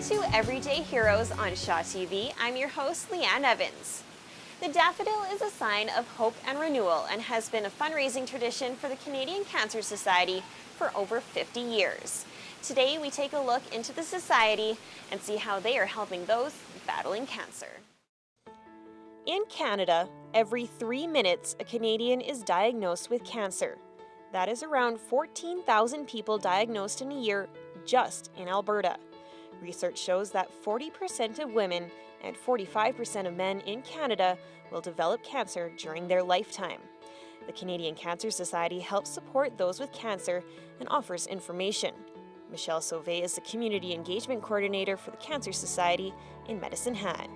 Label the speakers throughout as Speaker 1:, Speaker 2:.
Speaker 1: to Everyday Heroes on Shaw TV. I'm your host, Leanne Evans. The daffodil is a sign of hope and renewal and has been a fundraising tradition for the Canadian Cancer Society for over 50 years. Today, we take a look into the Society and see how they are helping those battling cancer. In Canada, every 3 minutes, a Canadian is diagnosed with cancer. That is around 14,000 people diagnosed in a year just in Alberta. Research shows that 40% of women and 45% of men in Canada will develop cancer during their lifetime. The Canadian Cancer Society helps support those with cancer and offers information. Michelle Sauvé is the Community Engagement Coordinator for the Cancer Society in Medicine Hat.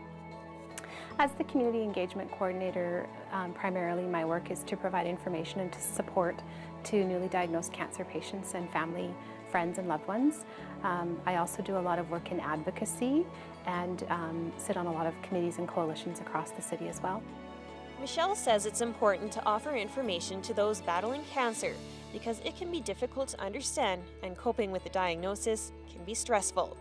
Speaker 2: As the Community Engagement Coordinator, primarily my work is to provide information and to support to newly diagnosed cancer patients and family, friends and loved ones. I also do a lot of work in advocacy and sit on a lot of committees and coalitions across the city as well.
Speaker 1: Michelle says it's important to offer information to those battling cancer because it can be difficult to understand and coping with the diagnosis can be stressful.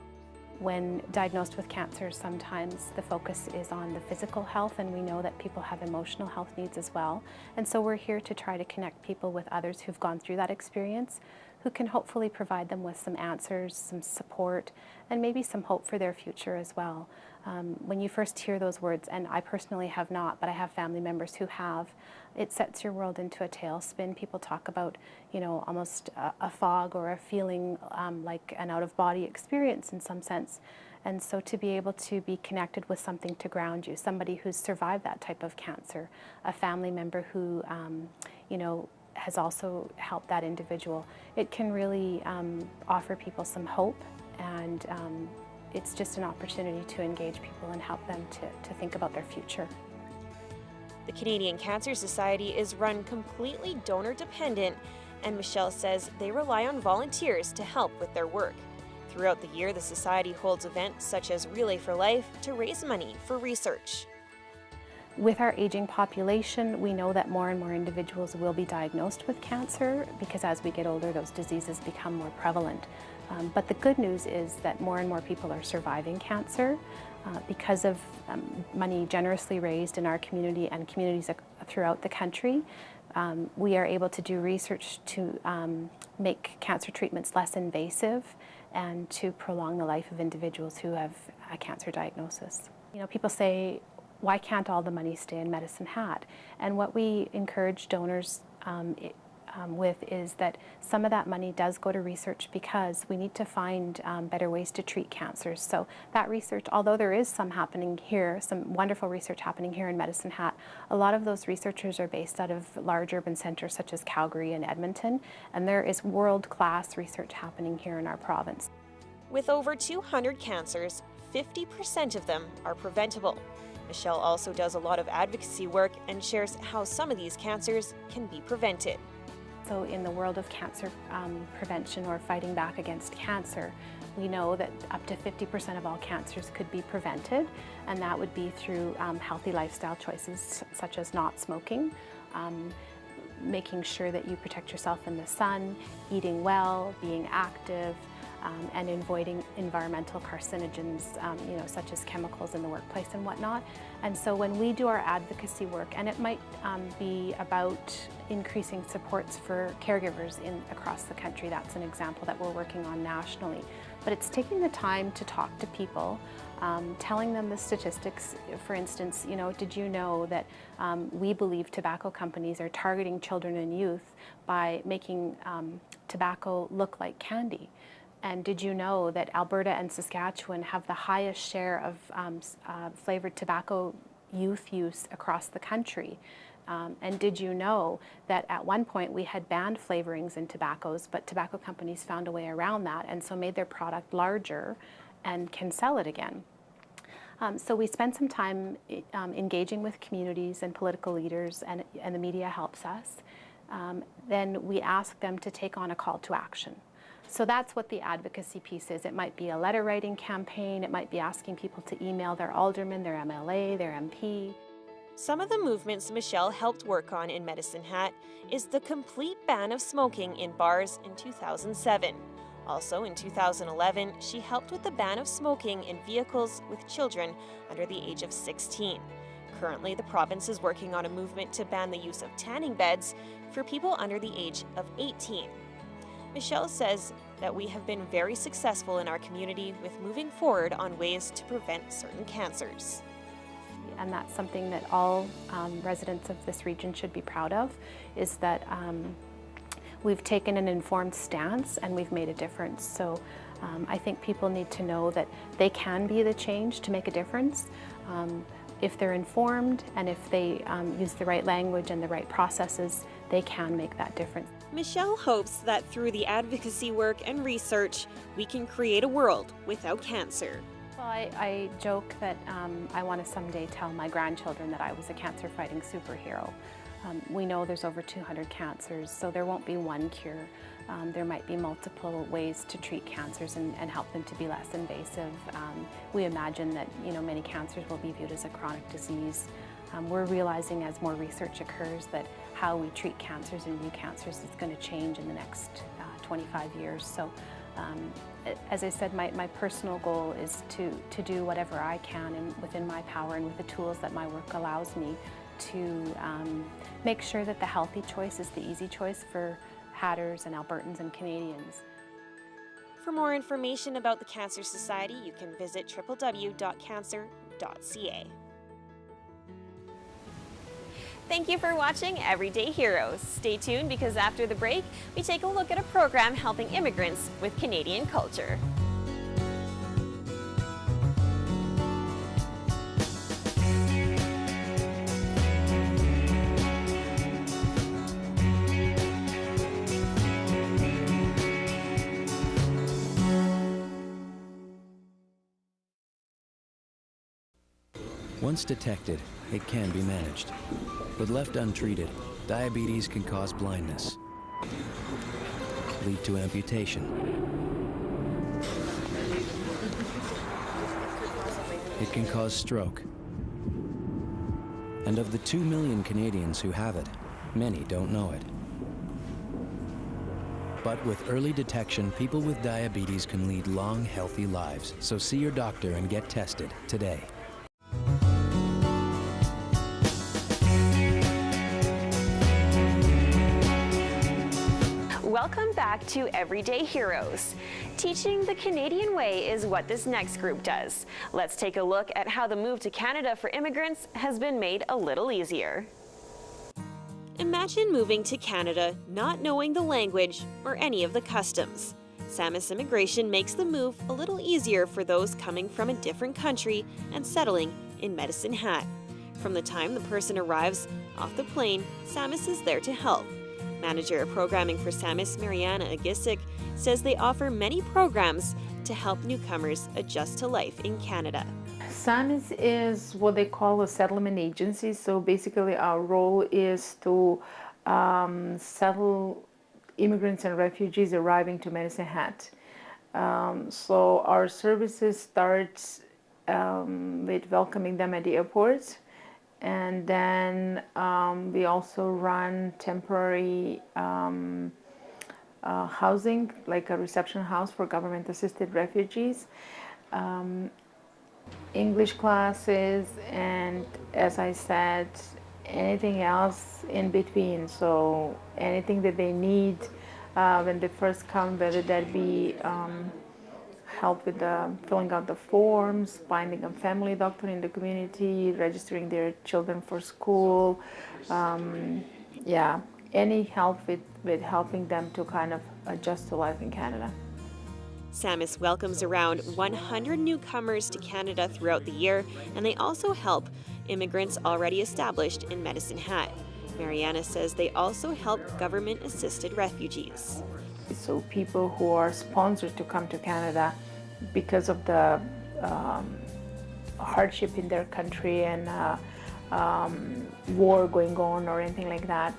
Speaker 2: When diagnosed with cancer, sometimes the focus is on the physical health, and we know that people have emotional health needs as well. And so we're here to try to connect people with others who've gone through that experience, who can hopefully provide them with some answers, some support, and maybe some hope for their future as well. When you first hear those words, and I personally have not, but I have family members who have, it sets your world into a tailspin. People talk about, almost a fog or a feeling like an out-of-body experience in some sense. And so to be able to be connected with something to ground you, somebody who's survived that type of cancer, a family member who, has also helped that individual, it can really offer people some hope, and it's just an opportunity to engage people and help them to think about their future.
Speaker 1: The Canadian Cancer Society is run completely donor-dependent, and Michelle says they rely on volunteers to help with their work. Throughout the year, the Society holds events such as Relay for Life to raise money for research.
Speaker 2: With our aging population, we know that more and more individuals will be diagnosed with cancer because as we get older, those diseases become more prevalent. But the good news is that more and more people are surviving cancer because of money generously raised in our community and communities throughout the country. We are able to do research to make cancer treatments less invasive and to prolong the life of individuals who have a cancer diagnosis. People say, why can't all the money stay in Medicine Hat? And what we encourage donors with is that some of that money does go to research because we need to find better ways to treat cancers. So that research, although there is some happening here, some wonderful research happening here in Medicine Hat, a lot of those researchers are based out of large urban centers such as Calgary and Edmonton, and there is world-class research happening here in our province.
Speaker 1: With over 200 cancers, 50% of them are preventable. Michelle also does a lot of advocacy work and shares how some of these cancers can be prevented.
Speaker 2: So in the world of cancer prevention or fighting back against cancer, we know that up to 50% of all cancers could be prevented, and that would be through healthy lifestyle choices such as not smoking, making sure that you protect yourself in the sun, eating well, being active, and avoiding environmental carcinogens, such as chemicals in the workplace and whatnot. And so when we do our advocacy work, and it might be about increasing supports for caregivers across the country, that's an example that we're working on nationally. But it's taking the time to talk to people, telling them the statistics. For instance, did you know that we believe tobacco companies are targeting children and youth by making tobacco look like candy? And did you know that Alberta and Saskatchewan have the highest share of flavored tobacco youth use across the country? And did you know that at one point we had banned flavorings in tobaccos, but tobacco companies found a way around that and so made their product larger and can sell it again? So we spend some time engaging with communities and political leaders, and the media helps us. Then we ask them to take on a call to action. So that's what the advocacy piece is. It might be a letter writing campaign, it might be asking people to email their alderman, their MLA, their MP.
Speaker 1: Some of the movements Michelle helped work on in Medicine Hat is the complete ban of smoking in bars in 2007. Also, in 2011, she helped with the ban of smoking in vehicles with children under the age of 16. Currently, the province is working on a movement to ban the use of tanning beds for people under the age of 18. Michelle says that we have been very successful in our community with moving forward on ways to prevent certain cancers.
Speaker 2: And that's something that all residents of this region should be proud of, is that we've taken an informed stance and we've made a difference. So I think people need to know that they can be the change to make a difference. If they're informed and if they use the right language and the right processes, they can make that difference.
Speaker 1: Michelle hopes that through the advocacy work and research, we can create a world without cancer.
Speaker 2: Well, I joke that I want to someday tell my grandchildren that I was a cancer-fighting superhero. We know there's over 200 cancers, so there won't be one cure. There might be multiple ways to treat cancers and help them to be less invasive. We imagine that many cancers will be viewed as a chronic disease. We're realizing as more research occurs that how we treat cancers and new cancers is going to change in the next 25 years. So, as I said, my personal goal is to do whatever I can and within my power and with the tools that my work allows me to make sure that the healthy choice is the easy choice for Hatters and Albertans and Canadians.
Speaker 1: For more information about the Cancer Society, you can visit www.cancer.ca. Thank you for watching Everyday Heroes. Stay tuned because after the break, we take a look at a program helping immigrants with Canadian culture.
Speaker 3: Once detected, it can be managed. But left untreated, diabetes can cause blindness, lead to amputation. It can cause stroke. And of the 2 million Canadians who have it, many don't know it. But with early detection, people with diabetes can lead long, healthy lives. So see your doctor and get tested today.
Speaker 1: Welcome back to Everyday Heroes. Teaching the Canadian way is what this next group does. Let's take a look at how the move to Canada for immigrants has been made a little easier. Imagine moving to Canada not knowing the language or any of the customs. Saamis immigration makes the move a little easier for those coming from a different country and settling in Medicine Hat. From the time the person arrives off the plane, Saamis is there to help. Manager of Programming for Saamis, Mariana Agisic, says they offer many programs to help newcomers adjust to life in Canada.
Speaker 4: Saamis is what they call a settlement agency. So basically our role is to settle immigrants and refugees arriving to Medicine Hat. So our services start with welcoming them at the airport. And then we also run temporary housing, like a reception house for government-assisted refugees, English classes, and as I said, anything else in between. So anything that they need when they first come, whether that be help with filling out the forms, finding a family doctor in the community, registering their children for school, any help with helping them to kind of adjust to life in Canada.
Speaker 1: Saamis welcomes around 100 newcomers to Canada throughout the year, and they also help immigrants already established in Medicine Hat. Mariana says they also help government-assisted refugees.
Speaker 4: So people who are sponsored to come to Canada because of the hardship in their country and war going on or anything like that.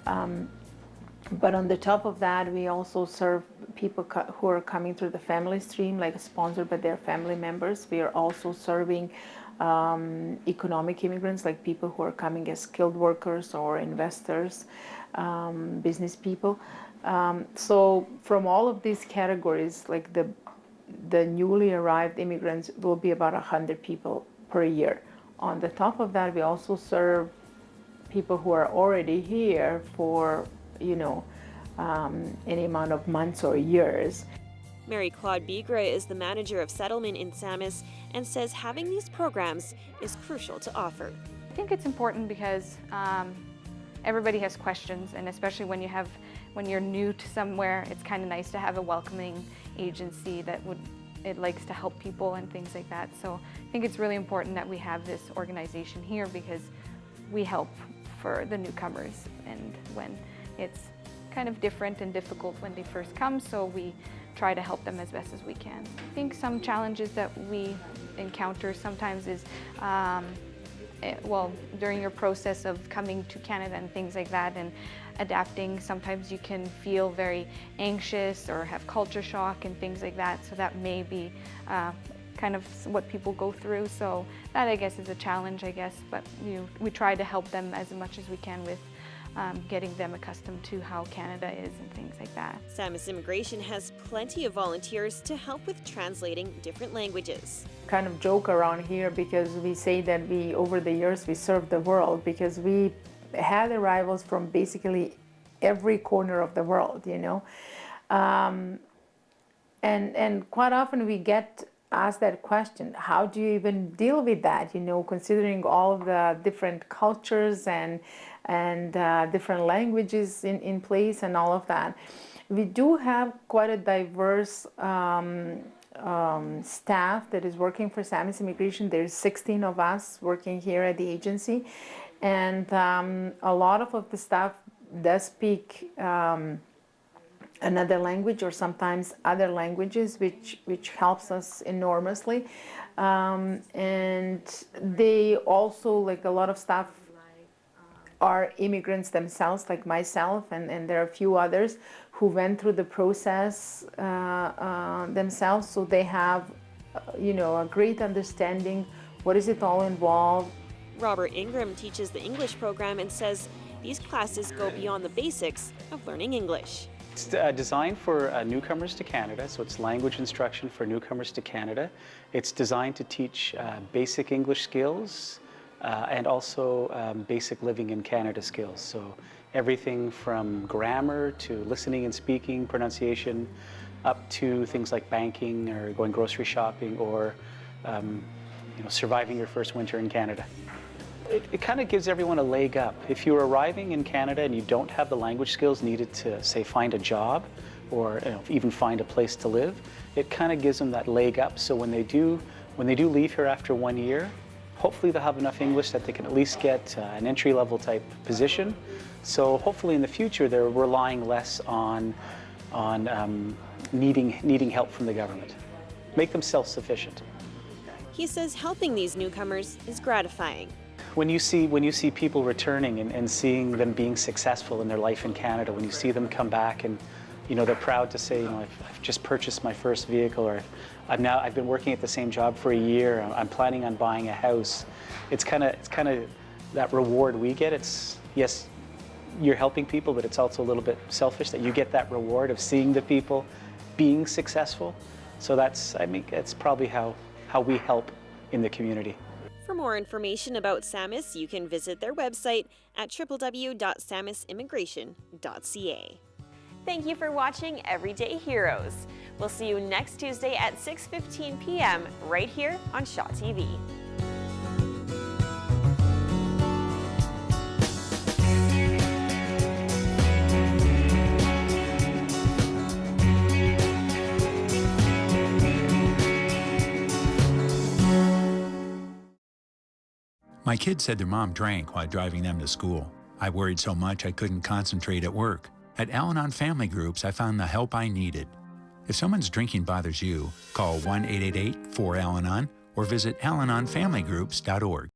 Speaker 4: But on the top of that, we also serve people who are coming through the family stream, like sponsored by their family members. We are also serving economic immigrants, like people who are coming as skilled workers or investors, business people. So from all of these categories, like the newly arrived immigrants will be about 100 people per year. On the top of that, we also serve people who are already here for, any amount of months or years.
Speaker 1: Mary Claude Bigra is the manager of settlement in Saamis and says having these programs is crucial to offer.
Speaker 5: I think it's important because everybody has questions, and especially when you're new to somewhere, it's kind of nice to have a welcoming agency that likes to help people and things like that. So I think it's really important that we have this organization here because we help for the newcomers, and when it's kind of different and difficult when they first come, so we try to help them as best as we can. I think some challenges that we encounter sometimes is during your process of coming to Canada and things like that and adapting, sometimes you can feel very anxious or have culture shock and things like that, so that may be kind of what people go through. So that, I guess, is a challenge, I guess, but we try to help them as much as we can with getting them accustomed to how Canada is and things like that.
Speaker 1: Saamis Immigration has plenty of volunteers to help with translating different languages.
Speaker 4: Kind of joke around here because we say that over the years, we serve the world because we had arrivals from basically every corner of the world, and quite often we get asked that question, how do you even deal with that, considering all of the different cultures and different languages in place and all of that. We do have quite a diverse staff that is working for Saamis Immigration. There's 16 of us working here at the agency, and a lot of the staff does speak another language or sometimes other languages, which helps us enormously. And they also, like a lot of staff, are immigrants themselves, like myself, and there are a few others who went through the process themselves, so they have, a great understanding. What is it all involved?
Speaker 1: Robert Ingram teaches the English program and says these classes go beyond the basics of learning English.
Speaker 6: It's designed for newcomers to Canada, so it's language instruction for newcomers to Canada. It's designed to teach basic English skills and also basic living in Canada skills. So everything from grammar to listening and speaking, pronunciation, up to things like banking or going grocery shopping or surviving your first winter in Canada. It kind of gives everyone a leg up. If you're arriving in Canada and you don't have the language skills needed to, say, find a job or even find a place to live, it kind of gives them that leg up. So when they do leave here after 1 year, hopefully they'll have enough English that they can at least get an entry-level type position. So hopefully in the future they're relying less on needing help from the government. Make them self-sufficient.
Speaker 1: He says helping these newcomers is gratifying.
Speaker 6: When you see people returning and seeing them being successful in their life in Canada, when you see them come back and they're proud to say, I've just purchased my first vehicle, or I've been working at the same job for a year, I'm planning on buying a house. It's kind of that reward we get. It's, yes, you're helping people, but it's also a little bit selfish that you get that reward of seeing the people being successful. So that's probably how we help in the community.
Speaker 1: For more information about Saamis, you can visit their website at www.saamisimmigration.ca. Thank you for watching Everyday Heroes. We'll see you next Tuesday at 6:15 p.m. right here on Shaw TV.
Speaker 7: My kids said their mom drank while driving them to school. I worried so much I couldn't concentrate at work. At Al-Anon Family Groups, I found the help I needed. If someone's drinking bothers you, call 1-888-4-AL-ANON or visit alanonfamilygroups.org.